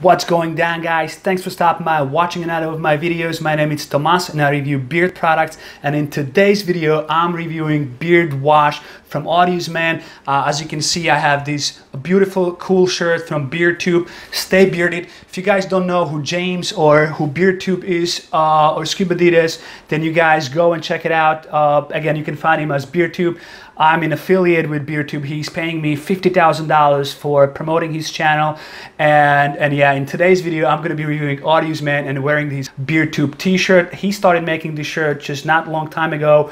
What's going down, guys? Thanks for stopping by watching another of my videos. My name is Tomas and I review beard products, and in today's video I'm reviewing beard wash from Artius Man. As you can see, I have this beautiful cool shirt from BeardTube, Stay Bearded. If you guys don't know who James or who BeardTube is or Scuba Adidas, then you guys go and check it out. Again, you can find him as BeardTube. I'm an affiliate with BeardTube. He's paying me $50,000 for promoting his channel, and yeah, in today's video I'm going to be reviewing Artius Man and wearing his BeardTube t-shirt. He started making this shirt just not a long time ago.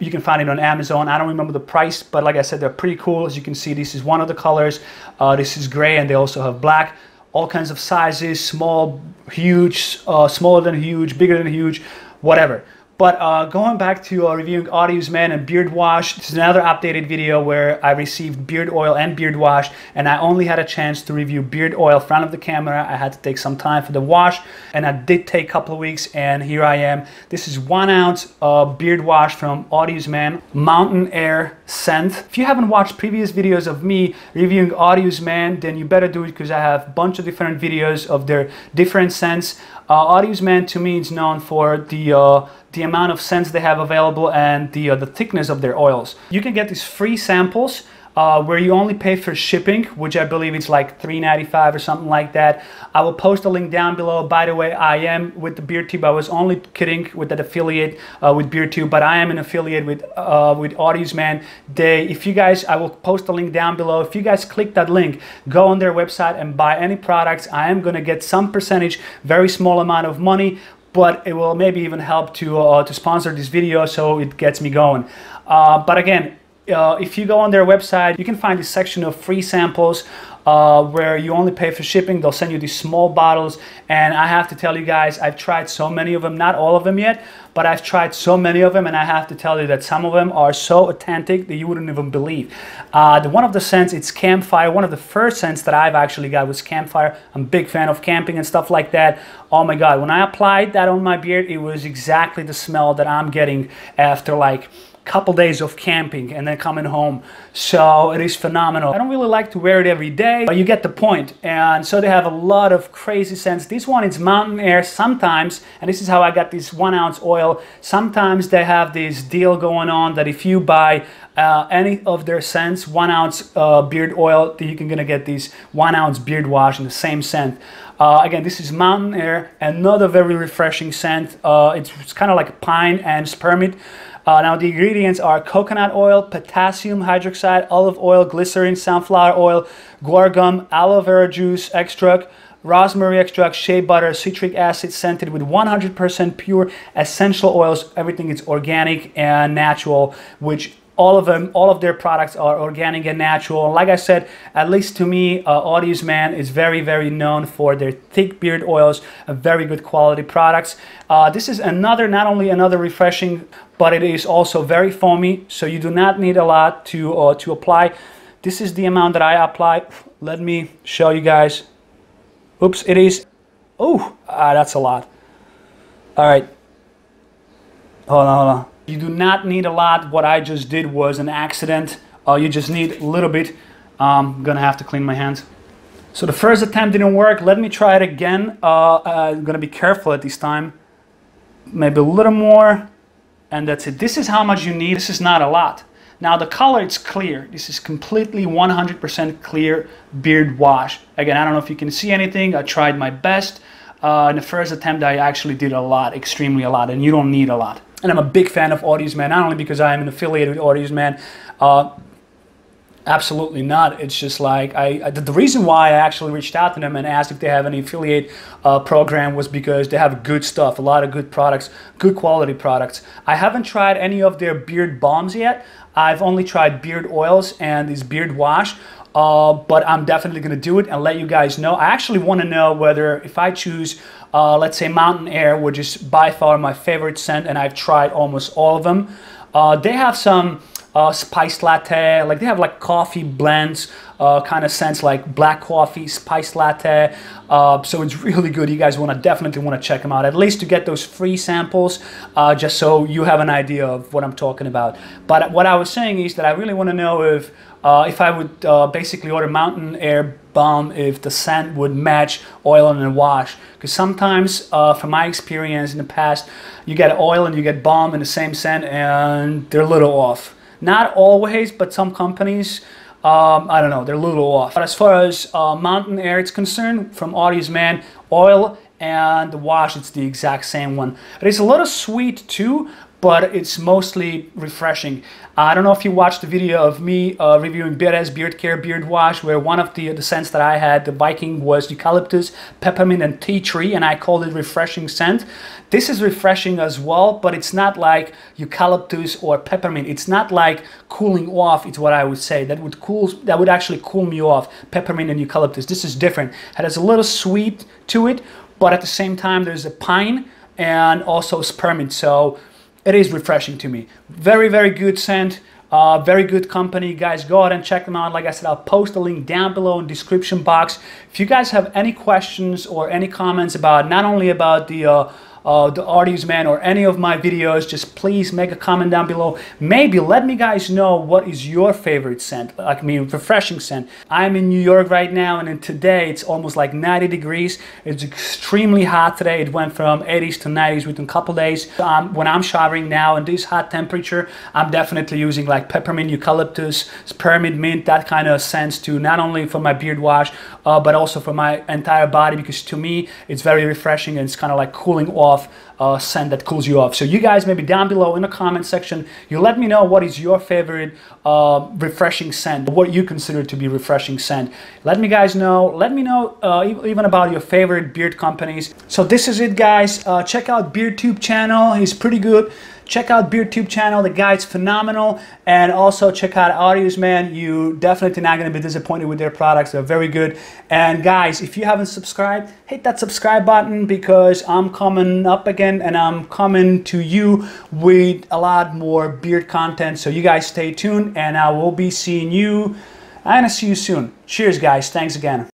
You can find it on Amazon. I don't remember the price, but like I said, they're pretty cool. As you can see, this is one of the colors. This is gray, and they also have black. All kinds of sizes, small, huge, smaller than huge, bigger than huge, whatever. But going back to reviewing Artius Man and beard wash, this is another updated video where I received beard oil and beard wash, and I only had a chance to review beard oil in front of the camera. I had to take some time for the wash, and I did take a couple of weeks, and here I am. This is 1 ounce beard wash from Artius Man, Mountain Air scent. If you haven't watched previous videos of me reviewing Artius Man, then you better do it, because I have a bunch of different videos of their different scents. Artius Man to me is known for the amount of scents they have available and the thickness of their oils. You can get these free samples where you only pay for shipping, which I believe is like $3.95 or something like that. I will post a link down below. By the way, I am with the BeardTube. I was only kidding with that affiliate with BeardTube, but I am an affiliate with Artius Man. If you guys, I will post a link down below. If you guys click that link, go on their website and buy any products, I am gonna get some percentage, very small amount of money, but it will maybe even help to sponsor this video, so it gets me going. But again, if you go on their website, you can find this section of free samples where you only pay for shipping. They'll send you these small bottles, and I have to tell you guys, I've tried so many of them, not all of them yet, but I've tried so many of them, and I have to tell you that some of them are so authentic that you wouldn't even believe. One of the scents, it's campfire. One of the first scents that I've actually got was campfire. I'm a big fan of camping and stuff like that. Oh my God, when I applied that on my beard, it was exactly the smell that I'm getting after like couple days of camping and then coming home. So it is phenomenal. I don't really like to wear it every day, but you get the point. And so they have a lot of crazy scents. This one is Mountain Air sometimes, and this is how I got this 1 ounce oil. Sometimes they have this deal going on that if you buy any of their scents, 1 ounce beard oil, then you can gonna get this 1 ounce beard wash in the same scent. Again, this is Mountain Air, another very refreshing scent. It's kind of like pine and spearmint. Now the ingredients are coconut oil, potassium hydroxide, olive oil, glycerin, sunflower oil, guar gum, aloe vera juice extract, rosemary extract, shea butter, citric acid, scented with 100% pure essential oils. Everything is organic and natural, which all of their products are organic and natural. Like I said, at least to me, Artius Man is very, very known for their thick beard oils, very good quality products. This is not only another refreshing, but it is also very foamy, so you do not need a lot to apply. This is the amount that I apply. Let me show you guys. Oops, it is. Oh, that's a lot. All right. Hold on. You do not need a lot. What I just did was an accident. You just need a little bit. I'm gonna have to clean my hands. So the first attempt didn't work. Let me try it again. I'm gonna be careful at this time. Maybe a little more, and that's it. This is how much you need. This is not a lot. Now the color, it's clear. This is completely 100% clear beard wash. Again, I don't know if you can see anything. I tried my best. In the first attempt, I actually did a lot, extremely a lot, and you don't need a lot. And I'm a big fan of Artius Man, not only because I am an affiliate with Artius Man, absolutely not. It's just like, the reason why I actually reached out to them and asked if they have any affiliate program was because they have good stuff, a lot of good products, good quality products. I haven't tried any of their beard balms yet. I've only tried beard oils and this beard wash. But I'm definitely going to do it and let you guys know. I actually want to know whether if I choose, let's say Mountain Air, which is by far my favorite scent, and I've tried almost all of them. They have some spiced latte, like they have like coffee blends, kind of scents like black coffee, spiced latte. So it's really good. You guys definitely want to check them out, at least to get those free samples, just so you have an idea of what I'm talking about. But what I was saying is that I really want to know if I would basically order Mountain Air balm if the scent would match oil and a wash. Because sometimes, from my experience in the past, you get oil and you get balm in the same scent and they're a little off. Not always, but some companies, I don't know, they're a little off. But as far as mountain air is concerned, from Artius Man, oil and the wash, it's the exact same one. It is a little sweet too, but it's mostly refreshing. I don't know if you watched the video of me reviewing Beard Beard Care Beard Wash, where one of the scents that I had, the Viking, was eucalyptus, peppermint, and tea tree, and I called it refreshing scent. This is refreshing as well, but it's not like eucalyptus or peppermint. It's not like cooling off, it's what I would say. That would actually cool me off, peppermint and eucalyptus. This is different. It has a little sweet to it, but at the same time there's a pine and also spearmint, so it is refreshing to me. Very, very good scent. Very good company. Guys, go ahead and check them out. Like I said, I'll post a link down below in the description box. If you guys have any questions or any comments about, not only about the Artius Man or any of my videos, just please make a comment down below. Maybe let me guys know what is your favorite scent, like refreshing scent. I'm in New York right now, and today it's almost like 90 degrees. It's extremely hot today. It went from 80s to 90s within a couple days. When I'm showering now in this hot temperature, I'm definitely using like peppermint, eucalyptus, spearmint, mint, that kind of scents too, not only for my beard wash, but also for my entire body, because to me it's very refreshing and it's kind of like cooling off scent that cools you off. So you guys, maybe down below in the comment section, you let me know what is your favorite refreshing scent, what you consider to be refreshing scent. Let me guys know. Let me know even about your favorite beard companies. So this is it, guys. Check out BeardTube channel. He's pretty good. Check out BeardTube channel. The guy's phenomenal. And also check out Artius Man. You definitely not going to be disappointed with their products. They're very good. And guys, if you haven't subscribed, hit that subscribe button, because I'm coming up again and I'm coming to you with a lot more beard content. So you guys stay tuned, and I will be seeing you. I'm going to see you soon. Cheers, guys. Thanks again.